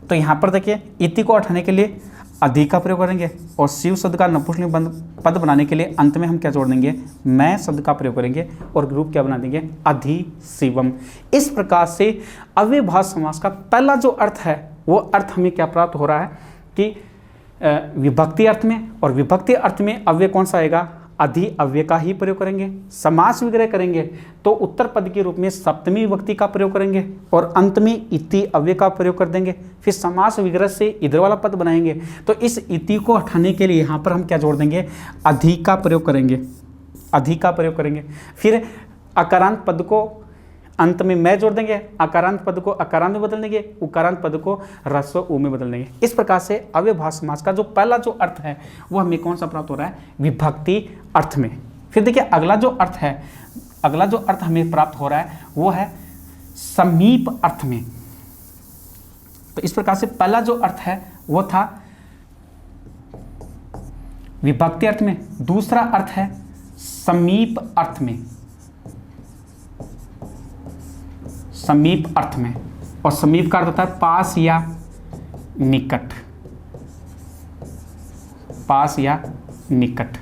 तो यहाँ पर देखिए इति को हटाने के लिए अधि का प्रयोग करेंगे और शिव शब्द का नपुंसकलिंग पद बनाने के लिए अंत में हम क्या जोड़ देंगे, मैं शब्द का प्रयोग करेंगे और ग्रुप क्या बना देंगे, अधि शिवम। इस प्रकार से अव्ययभाव समास का पहला जो अर्थ है वो अर्थ हमें क्या प्राप्त हो रहा है कि विभक्ति अर्थ में, और विभक्ति अर्थ में अव्यय कौन सा आएगा, अधि अव्यय का ही प्रयोग करेंगे। समास विग्रह करेंगे तो उत्तर पद के रूप में सप्तमी विभक्ति का प्रयोग करेंगे और अंत में इति अव्यय का प्रयोग कर देंगे। फिर समास विग्रह से इधर वाला पद बनाएंगे तो इस इति को हटाने के लिए यहाँ पर हम क्या जोड़ देंगे, अधि का प्रयोग करेंगे, अधि का प्रयोग करेंगे। फिर अकारांत पद को अंत में मैं जोड़ देंगे, अकारांत पद को अकारांत में बदल देंगे, उकारांत पद को ह्रस्व उ में बदल देंगे। इस प्रकार से अव्ययभाव समास का जो पहला जो अर्थ है वो हमें कौन सा प्राप्त हो रहा है, विभक्ति अर्थ में। फिर देखिए अगला जो अर्थ है, अगला जो अर्थ हमें प्राप्त हो रहा है वो है समीप अर्थ में। तो इस प्रकार से पहला जो अर्थ है वो था विभक्ति अर्थ में, दूसरा अर्थ है समीप अर्थ में, समीप अर्थ में। और समीप का अर्थ होता है पास या निकट, पास या निकट।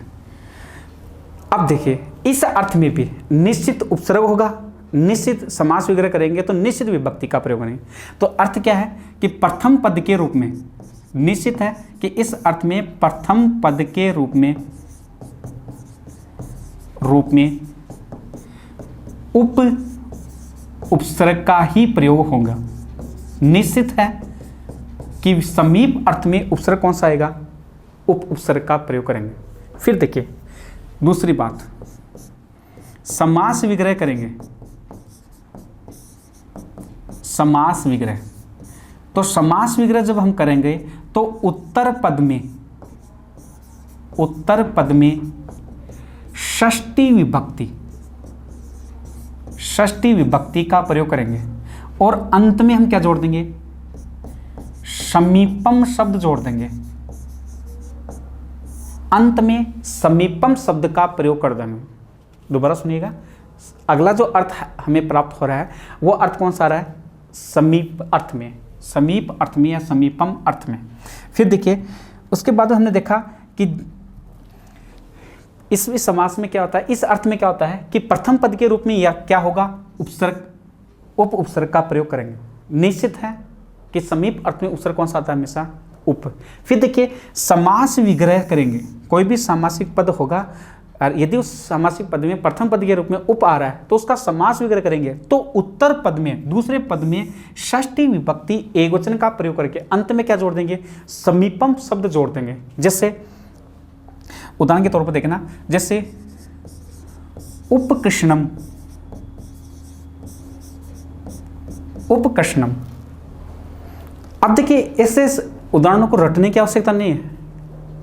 अब देखिए इस अर्थ में भी निश्चित उपसर्ग होगा, निश्चित समास विग्रह करेंगे तो निश्चित विभक्ति का प्रयोग करेंगे। तो अर्थ क्या है कि प्रथम पद के रूप में, निश्चित है कि इस अर्थ में प्रथम पद के रूप में उपसर्ग का ही प्रयोग होगा। निश्चित है कि समीप अर्थ में उपसर्ग कौन सा आएगा, उपसर्ग का प्रयोग करेंगे। फिर देखिए दूसरी बात, समास विग्रह करेंगे, समास विग्रह। तो समास विग्रह जब हम करेंगे तो उत्तर पद में षष्ठी विभक्ति का प्रयोग करेंगे और अंत में हम क्या जोड़ देंगे, समीपम शब्द जोड़ देंगे, अंत में समीपम शब्द का प्रयोग कर देंगे। दोबारा सुनिएगा, अगला जो अर्थ हमें प्राप्त हो रहा है वो अर्थ कौन सा आ रहा है, समीप अर्थ में, समीप अर्थ में या समीपम अर्थ में। फिर देखिए उसके बाद हमने देखा कि इस समास में क्या होता है, इस अर्थ में क्या होता है कि प्रथम पद के रूप में या क्या होगा, उपसर्ग, उप उपसर्ग का प्रयोग करेंगे। निश्चित है कि समीप अर्थ में उपसर्ग कौन सा आता है, हमेशा उप। फिर देखिए समास विग्रह करेंगे, कोई भी सामासिक पद होगा और यदि उस सामासिक पद में प्रथम पद के रूप में उप आ रहा है तो उसका समास विग्रह करेंगे तो उत्तर पद में, दूसरे पद में षष्ठी विभक्ति एकवचन का प्रयोग करके अंत में क्या जोड़ देंगे, समीपम शब्द जोड़ देंगे। जैसे उदाहरण के तौर पर देखना, जैसे उपकृष्णम, उपकृष्णम। अब देखिए ऐसे उदाहरणों को रटने की आवश्यकता नहीं है।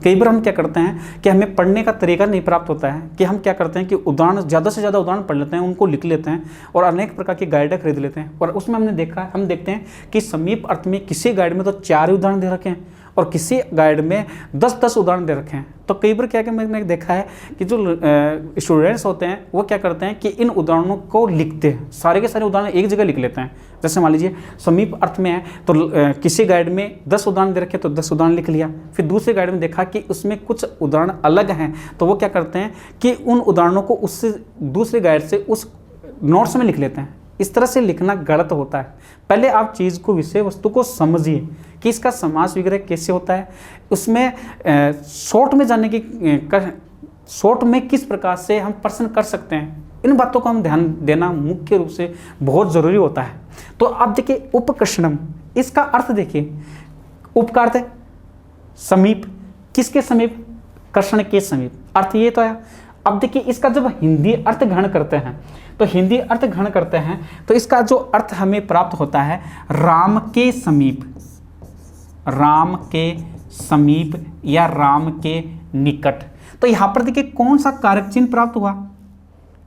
कई बार हम क्या करते हैं कि हमें पढ़ने का तरीका नहीं प्राप्त होता है कि हम क्या करते हैं कि उदाहरण ज़्यादा से ज़्यादा उदाहरण पढ़ लेते हैं, उनको लिख लेते हैं और अनेक प्रकार की गाइडें खरीद लेते हैं। और उसमें हमने देखा, हम देखते हैं कि समीप अर्थ में किसी गाइड में तो 4 उदाहरण दे रखे हैं और किसी गाइड में 10-10 उदाहरण दे रखे हैं। तो कई बार क्या कि मैंने देखा है कि जो स्टूडेंट्स होते हैं वो क्या करते हैं कि इन उदाहरणों को लिखते हैं, सारे के सारे उदाहरण एक जगह लिख लेते हैं। जैसे मान लीजिए समीप अर्थ में है तो किसी गाइड में 10 उदाहरण दे रखे तो 10 उदाहरण लिख लिया। फिर दूसरे गाइड में देखा कि उसमें कुछ उदाहरण अलग हैं तो वो क्या करते हैं कि उन उदाहरणों को उससे दूसरे गाइड से उस नोट्स में लिख लेते हैं। इस तरह से लिखना गलत होता है। पहले आप चीज़ को, विषय वस्तु को समझिए कि इसका समास विग्रह कैसे होता है, उसमें शॉर्ट में जाने की शॉर्ट में किस प्रकार से हम प्रश्न कर सकते हैं, इन बातों को हम ध्यान देना मुख्य रूप से बहुत ज़रूरी होता है। तो आप देखिए उपकृष्णम, इसका अर्थ देखिए, उप का अर्थ है समीप, किसके समीप, कृष्ण के समीप, अर्थ ये तो है। अब देखिए इसका जब हिंदी अर्थ ग्रहण करते हैं तो हिंदी अर्थ ग्रहण करते हैं तो इसका जो अर्थ हमें प्राप्त होता है राम के समीप, राम के समीप या राम के निकट। तो यहाँ पर देखिए कौन सा कारक चिन्ह प्राप्त हुआ,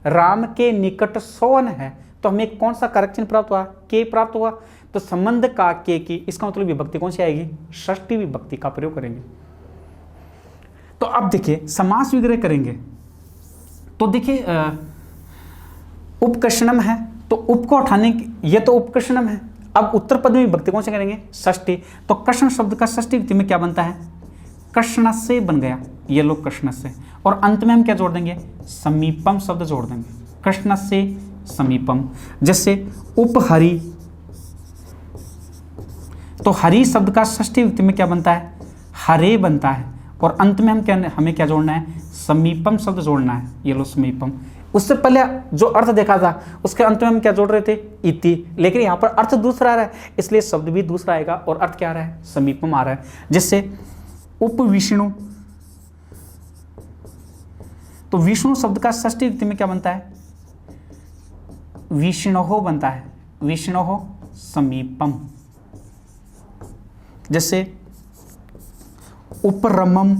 राम के निकट सोवन है तो हमें कौन सा कारक चिन्ह प्राप्त हुआ, के प्राप्त हुआ। तो संबंध का के की, इसका मतलब विभक्ति कौन सी आएगी, षष्ठी विभक्ति का प्रयोग करेंगे। तो अब देखिए समास विग्रह करेंगे तो देखिए उपकृष्णम है तो उप को उठाने की, ये तो उपकृष्णम है। अब उत्तर पद में विभक्ति कौन से करेंगे, षष्ठी। तो कृष्ण शब्द का षष्ठी विभक्ति में क्या बनता है, कृष्ण से बन गया, ये लो कृष्ण से, और अंत में हम क्या जोड़ देंगे, समीपम शब्द जोड़ देंगे, कृष्ण से समीपम। जैसे उपहरि, तो हरि शब्द का षष्ठी विभक्ति में क्या बनता है, हरे बनता है, और अंत में हमें क्या जोड़ना है, समीपम शब्द जोड़ना है, ये लो समीपम। उससे पहले जो अर्थ देखा था उसके अंत में हम क्या जोड़ रहे थे, इति, लेकिन यहाँ पर अर्थ दूसरा आ रहा है इसलिए शब्द भी दूसरा आएगा और अर्थ क्या आ रहा है, समीपम आ रहा है। जैसे उपविष्णु, तो विष्णु शब्द का षष्ठी विभक्ति में क्या बनता है, विष्णोः बनता है, विष्णोः समीपम। जैसे उपरमम,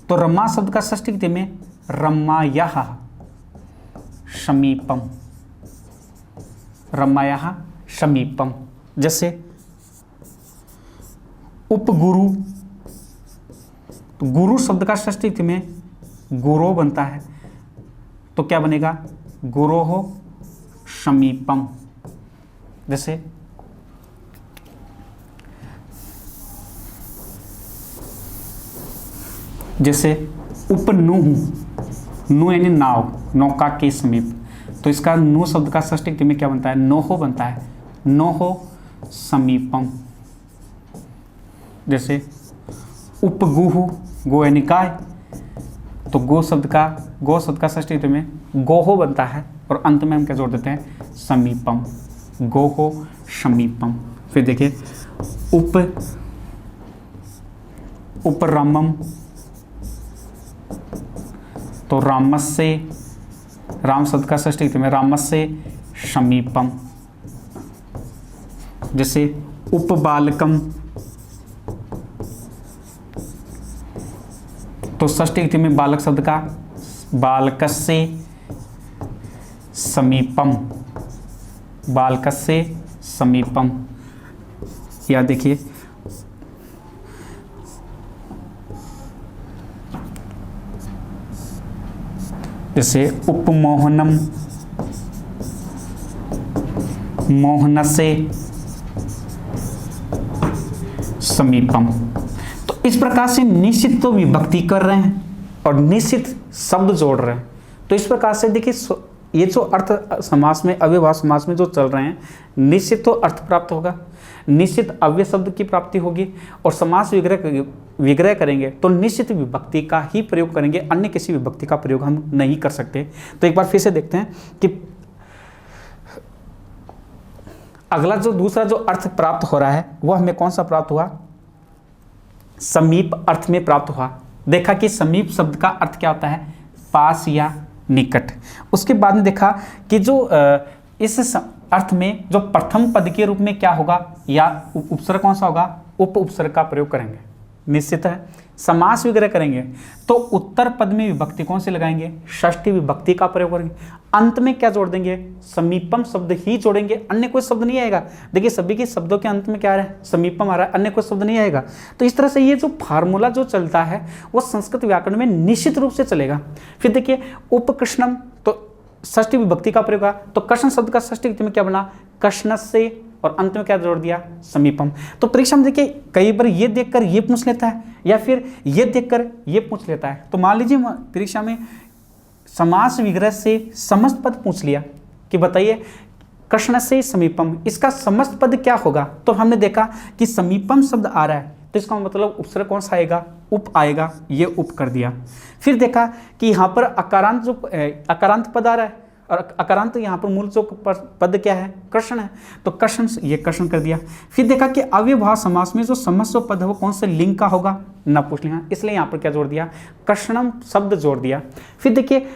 तो रमा शब्द का षष्ठी विभक्ति में रमायाः समीपम, रमायाः समीपम। जैसे उपगुरु, तो गुरु शब्द का षष्ठी विभक्ति में गुरो बनता है, तो क्या बनेगा, गुरोः समीपम। जैसे जैसे उपनुः, नु यानी नाव, नौका के समीप, तो इसका नु शब्द का षष्ठी विभक्ति में क्या बनता है, नोहो बनता है, नोहो समीपम। जैसे उपगुहु, गो यानी गाय, तो गो शब्द का षष्ठी विभक्ति में गोहो बनता है, और अंत में हम क्या जोड़ देते हैं, समीपम, गोहो समीपम। फिर देखिए उपरामम, तो रामस्य, राम शब्द का षष्ठी विभक्ति में रामस्य समीपम। जैसे उपबालकम, तो षष्ठी विभक्ति में बालक शब्द का बालकस्य समीपम, बालकस्य समीपम। या देखिए जैसे उपमोहनम, मोहनसे समीपम। तो इस प्रकार से निश्चित तो विभक्ति कर रहे हैं और निश्चित शब्द जोड़ रहे हैं। तो इस प्रकार से देखिए ये जो अर्थ समास में, अव्ययभाव समास में जो चल रहे हैं, निश्चित तो अर्थ प्राप्त होगा, निश्चित अव्यय शब्द की प्राप्ति होगी, और समास विग्रह करेंगे तो निश्चित विभक्ति का ही प्रयोग करेंगे, अन्य किसी विभक्ति का प्रयोग हम नहीं कर सकते। तो एक बार फिर से देखते हैं कि अगला जो दूसरा जो अर्थ प्राप्त हो रहा है वह हमें कौन सा प्राप्त हुआ, समीप अर्थ में प्राप्त हुआ। देखा कि समीप शब्द का अर्थ क्या होता है, पास या निकट। उसके बाद में देखा कि जो इस अर्थ में जो प्रथम पद के रूप में क्या होगा, या उपसर्ग कौन सा होगा, उप उपसर्ग का प्रयोग करेंगे। निश्चित है समास विग्रह करेंगे तो उत्तर पद में विभक्ति कौन सी लगाएंगे, षष्ठी विभक्ति का प्रयोग करेंगे। अंत में क्या जोड़ देंगे, समीपम शब्द ही जोड़ेंगे, अन्य कोई शब्द नहीं आएगा। देखिए सभी के शब्दों के अंत में क्या आ रहा है, समीपम आ रहा है, अन्य कोई शब्द नहीं आएगा। तो इस तरह से ये जो फार्मूला जो चलता है वो संस्कृत व्याकरण में निश्चित रूप से चलेगा। फिर देखिए उपकृष्णम, तो षष्ठी विभक्ति का प्रयोग हुआ, तो कृष्ण शब्द का षष्ठी विभक्ति में क्या बना, कृष्ण से, और अंत में क्या जोड़ दिया, समीपम। तो परीक्षा में देखिए कई बार ये देखकर ये पूछ लेता है या फिर ये देखकर ये पूछ लेता है। तो मान लीजिए परीक्षा में समास विग्रह से समस्त पद पूछ लिया कि बताइए कृष्ण से समीपम, इसका समस्त पद क्या होगा। तो हमने देखा कि समीपम शब्द आ रहा है तो इसका मतलब उपसर्ग कौन सा आएगा, उप आएगा, ये उप कर दिया। फिर देखा कि यहाँ पर अकारांत जो अकारांत पद आ रहा है, और अकारांत यहाँ पर मूल जो पद क्या है, कृष्ण है, तो कृष्ण, ये कृष्ण कर दिया। फिर देखा कि अव्ययभाव समास में जो समस्त पद है वो कौन से लिंग का होगा, नपुंसकलिंग, इसलिए यहाँ पर क्या जोड़ दिया, कृष्णम शब्द जोड़ दिया। फिर देखिए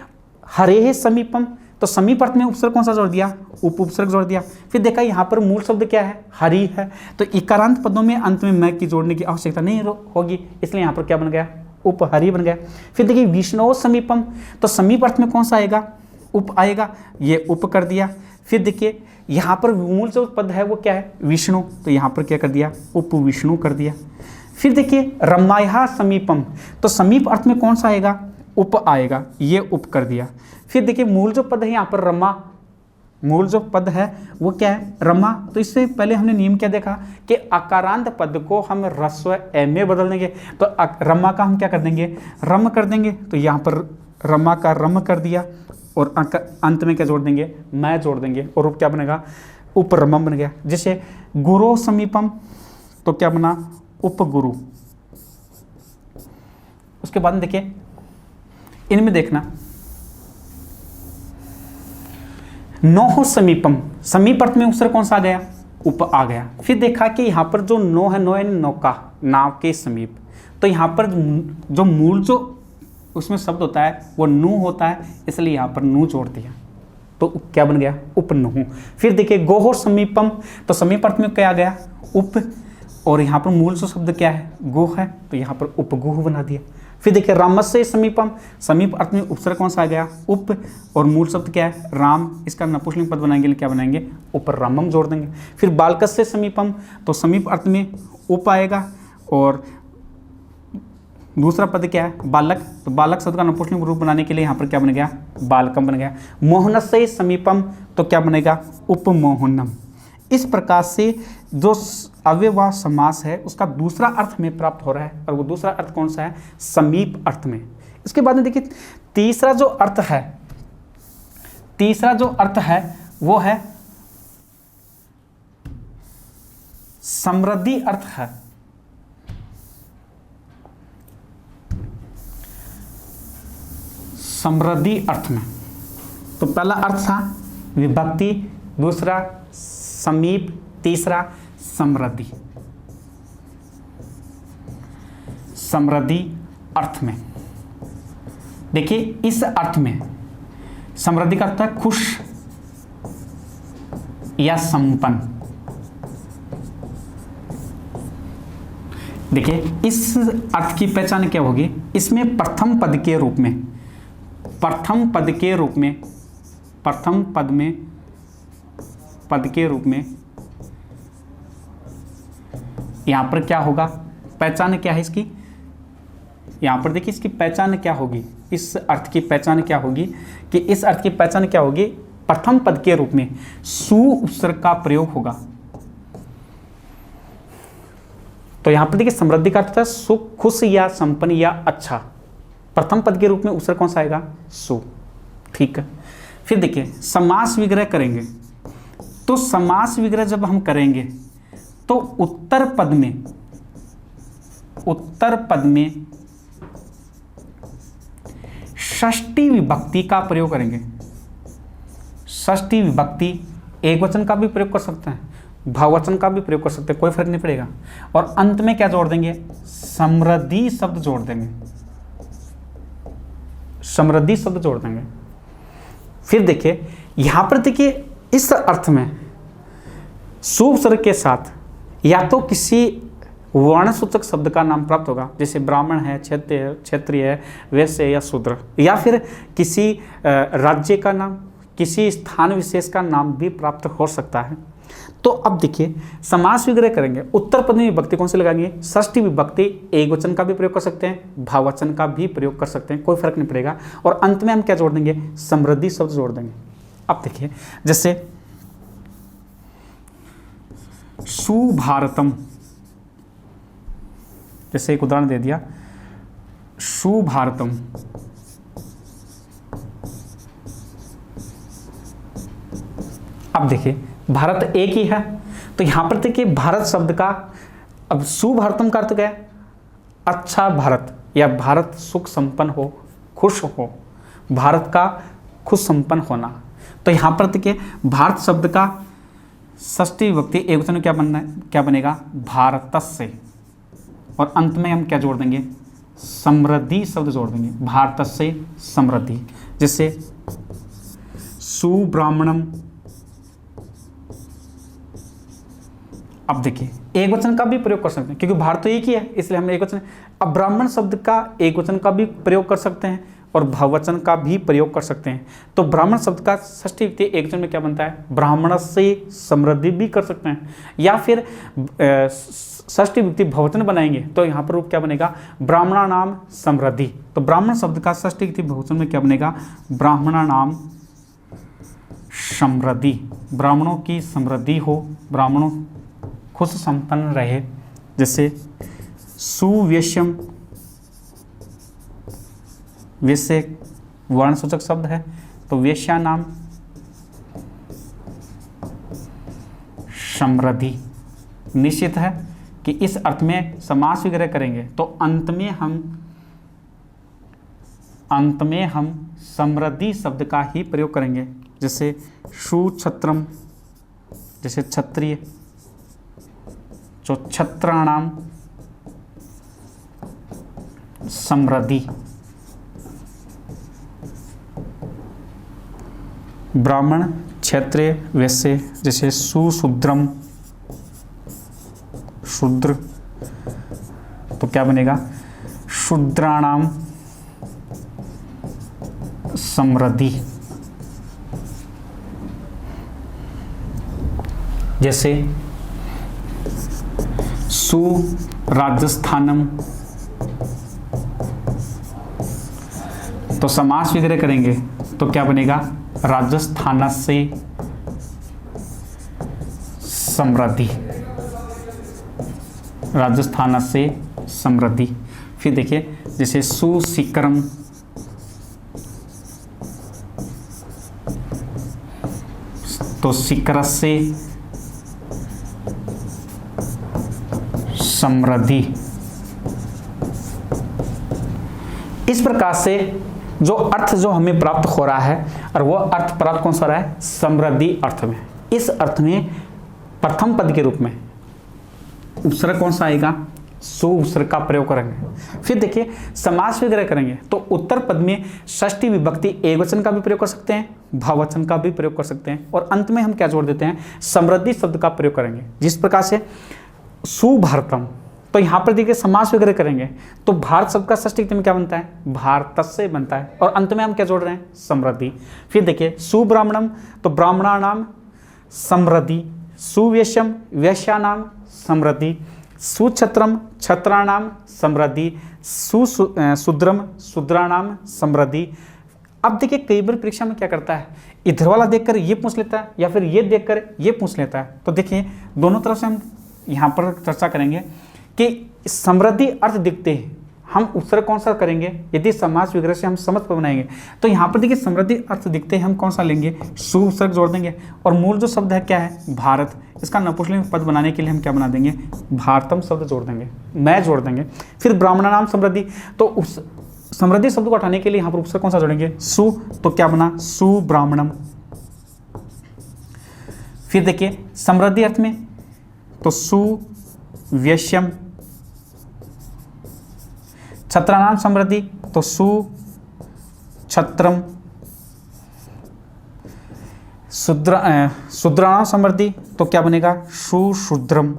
हरेः समीपम, तो समीप अर्थ में उपसर्ग कौन सा जोड़ दिया, उप उपसर्ग जोड़ दिया। फिर देखा यहाँ पर मूल शब्द क्या है, हरि है, तो इकारांत पदों में अंत में मैं की जोड़ने की आवश्यकता नहीं होगी, इसलिए यहाँ पर क्या बन गया, उपहरि बन गया। फिर देखिए विष्णु समीपम, तो समीप अर्थ में कौन सा आएगा, उप आएगा, ये उप कर दिया। फिर देखिए यहाँ पर मूल जो पद है वो क्या है, विष्णु, तो यहाँ पर क्या कर दिया, उप विष्णु कर दिया। फिर देखिए रमायाः समीपम, तो समीप अर्थ में कौन सा आएगा, उप आएगा, ये उप कर दिया। फिर देखिए मूल जो पद है यहाँ पर रमा, मूल जो पद है वो क्या है, रमा। तो इससे पहले हमने नियम क्या देखा कि अकारांत पद को हम ह्रस्व ए में बदल देंगे। तो रमा का हम क्या कर देंगे, रम कर देंगे। तो यहाँ पर रमा का रम कर दिया और अंत में क्या जोड़ देंगे, मैं जोड़ देंगे और रूप क्या बनेगा, उपरमम बन गया। जैसे गुरु समीपम, तो क्या बना, उपगुरु। उसके बाद देखिए इनमें देखना, नोह समीपम, समीप अर्थ में उपसर्ग कौन सा आ गया, उप आ गया। फिर देखा कि यहाँ पर जो नो है, नो यानी नौका, नाव के समीप। तो यहाँ पर जो मूल जो उसमें शब्द होता है वो नु होता है, इसलिए यहाँ पर नु जोड़ दिया, तो क्या बन गया, उपनुहु। फिर देखिए गोह समीपम, तो समीप अर्थ में क्या आ गया, उप, और यहाँ पर मूल जो शब्द क्या है, गुह है, तो यहाँ पर उपगुह बना दिया। फिर देखिए रामस्य समीपम, समीप अर्थ में उपसर्ग कौन सा आ गया, उप, और मूल शब्द क्या है, राम, इसका नपुंसकलिंग पद बनाएंगे, क्या बनाएंगे, ऊपर रामम जोड़ देंगे। फिर बालकस्य समीपम, तो समीप अर्थ में उप आएगा और दूसरा पद क्या है, बालक, तो बालक शब्द का नपुंसकलिंग रूप बनाने के लिए यहाँ पर क्या बन गया, बालकम बन गया। मोहनस्य समीपम, तो क्या बनेगा, उपमोहनम। इस प्रकार से जो अव्ययवाह समास है उसका दूसरा अर्थ में प्राप्त हो रहा है, और वो दूसरा अर्थ कौन सा है, समीप अर्थ में। इसके बाद में देखिए तीसरा जो अर्थ है, तीसरा जो अर्थ है वो है समृद्धि अर्थ है। समृद्धि अर्थ में तो पहला अर्थ था विभक्ति, दूसरा समीप, तीसरा समृद्धि। समृद्धि अर्थ में देखिए, इस अर्थ में समृद्धि का अर्थ है खुश या संपन्न। देखिए इस अर्थ की पहचान क्या होगी, इसमें प्रथम पद के रूप में, प्रथम पद के रूप में, प्रथम पद में, पद के रूप में यहां पर क्या होगा, पहचान क्या है इसकी, यहां पर देखिए इसकी पहचान क्या होगी, इस अर्थ की पहचान क्या होगी कि इस अर्थ की पहचान क्या होगी, प्रथम पद के रूप में सु उपसर्ग का प्रयोग होगा। तो यहां पर देखिए समृद्धि का अर्थ है सुख, खुश या संपन्न या अच्छा। प्रथम पद के रूप में उपसर्ग कौन सा आएगा, सु, ठीक है। फिर देखिए समास विग्रह करेंगे, तो समास विग्रह जब हम करेंगे तो उत्तर पद में, उत्तर पद में षष्ठी विभक्ति का प्रयोग करेंगे। षष्ठी विभक्ति एक वचन का भी प्रयोग कर सकते हैं, बहुवचन का भी प्रयोग कर सकते हैं, कोई फर्क नहीं पड़ेगा। और अंत में क्या जोड़ देंगे, समृद्धि शब्द जोड़ देंगे, समृद्धि शब्द जोड़ देंगे। फिर देखिए यहां पर देखिए इस अर्थ में शुभ स्वर के साथ या तो किसी वर्ण सूचक शब्द का नाम प्राप्त होगा, जैसे ब्राह्मण है, क्षत्रिय है, वैश्य या शूद्र, या फिर किसी राज्य का नाम, किसी स्थान विशेष का नाम भी प्राप्त हो सकता है। तो अब देखिए समास विग्रह करेंगे, उत्तर पद में विभक्ति कौन सी लगाएंगे, षष्ठी विभक्ति, एक वचन का भी प्रयोग कर सकते हैं, बहुवचन का भी प्रयोग कर सकते हैं, कोई फर्क नहीं पड़ेगा। और अंत में हम क्या जोड़ देंगे, समृद्धि शब्द जोड़ देंगे। अब देखिए जैसे सुभारतम, जैसे एक उदाहरण दे दिया, सुभारतम, अब देखिए भारत एक ही है, तो यहां पर देखिए भारत शब्द का, अब सुभारतम का अर्थ क्या है, अच्छा भारत, या भारत सुख संपन्न हो, खुश हो, भारत का खुश संपन्न होना। तो यहां पर देखिए भारत शब्द का षष्ठी विभक्ति एक वचन में क्या बनना है, क्या बनेगा, भारतस्य, और अंत में हम क्या जोड़ देंगे, समृद्धि शब्द जोड़ देंगे, भारतस्य समृद्धि। जैसे सुब्राह्मणम, अब देखिए एक वचन का भी प्रयोग कर सकते हैं क्योंकि भारत तो एक ही है, इसलिए हम एक वचन। अब ब्राह्मण शब्द का एक वचन का भी प्रयोग कर सकते हैं और बहुवचन का भी प्रयोग कर सकते हैं। तो ब्राह्मण शब्द का षष्ठी विभक्ति एक वचन में क्या बनता है, ब्राह्मण से समृद्धि भी कर सकते हैं, या फिर षष्ठी विभक्ति बहुवचन बनाएंगे तो यहाँ पर रूप क्या बनेगा, ब्राह्मणा नाम समृद्धि। तो ब्राह्मण शब्द का षष्ठी विभक्ति बहुवचन में क्या बनेगा, ब्राह्मणा नाम समृद्धि, ब्राह्मणों की समृद्धि हो, ब्राह्मणों खुश संपन्न रहे। जैसे सुवेश्यम, वैश्य वर्ण सूचक शब्द है, तो वेश्या नाम समृद्धि। निश्चित है कि इस अर्थ में समास विग्रह करेंगे तो अंत में हम समृद्धि शब्द का ही प्रयोग करेंगे। जैसे सुछत्रम, जैसे क्षत्रिय, जो छत्राणाम समृद्धि। ब्राह्मण, क्षत्रिय, वैश्य, जैसे सुशूद्रम, शूद्र, तो क्या बनेगा शूद्राणाम समृद्धि। जैसे सुराजस्थानम, तो समास विग्रह करेंगे तो क्या बनेगा राजस्थानस्य समृद्धि, राजस्थानस्य समृद्धि। फिर देखिए जैसे सुशिखरम, तो शिखरस्य समृद्धि। इस प्रकार से जो अर्थ जो हमें प्राप्त हो रहा है, और वह अर्थ प्राप्त कौन सा रहा है समृद्धि अर्थ में। इस अर्थ में प्रथम पद के रूप में उपसर्ग कौन सा आएगा सु उपसर्ग का प्रयोग करेंगे। फिर देखिए समास विग्रह करेंगे तो उत्तर पद में षष्ठी विभक्ति एकवचन का भी प्रयोग कर सकते हैं, बहुवचन का भी प्रयोग कर सकते हैं, और अंत में हम क्या जोड़ देते हैं समृद्धि शब्द का प्रयोग करेंगे। जिस प्रकार से सुभारतम, तो यहाँ पर देखिए समास वगैरह करेंगे तो भारत शब्द का षष्ठी विभक्ति में क्या बनता है भारतस्य बनता है, और अंत में हम क्या जोड़ रहे हैं समृद्धि। फिर देखिए सुब्राह्मणम, तो ब्राह्मणानाम समृद्धि, सुवेश्यम वैश्यानाम समृद्धि, सुछत्रम छत्राणाम समृद्धि, शूद्रम शूद्राणाम समृद्धि। अब देखिए कई बार परीक्षा में क्या करता है इधर वाला देखकर ये पूछ लेता है या फिर ये देखकर ये पूछ लेता है। तो देखिए दोनों तरफ से हम यहाँ पर चर्चा करेंगे कि समृद्धि अर्थ दिखते हैं, हम उपसर्ग कौन सा करेंगे यदि समास विग्रह से हम समझ पर बनाएंगे। तो यहाँ पर देखिए समृद्धि अर्थ दिखते हैं हम कौन सा लेंगे सु उपसर्ग जोड़ देंगे, और मूल जो शब्द है क्या है भारत, इसका नपुंसकलिंग पद बनाने के लिए हम क्या बना देंगे भारतम शब्द जोड़ देंगे, मैं जोड़ देंगे। फिर ब्राह्मणानाम समृद्धि, तो उस समृद्धि शब्द को हटाने के लिए यहाँ पर उपसर्ग कौन सा जोड़ेंगे सु, तो क्या बना सुब्राह्मणम। फिर देखिए समृद्धि अर्थ में तो सुवेश्यम, छत्राणाम समृद्धि तो सुछत्रम, शूद्राणाम समृद्धि तो क्या बनेगा सुशूद्रम।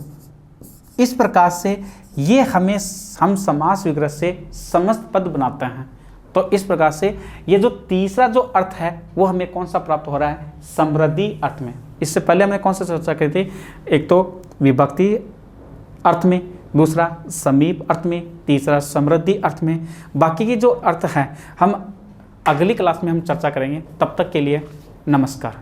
इस प्रकार से ये हम समास विग्रह से समस्त पद बनाते हैं। तो इस प्रकार से ये जो तीसरा जो अर्थ है वो हमें कौन सा प्राप्त हो रहा है समृद्धि अर्थ में। इससे पहले हमने कौन सा चर्चा की थी, एक तो विभक्ति अर्थ में, दूसरा समीप अर्थ में, तीसरा समृद्धि अर्थ में। बाकी के जो अर्थ हैं हम अगली क्लास में हम चर्चा करेंगे। तब तक के लिए नमस्कार।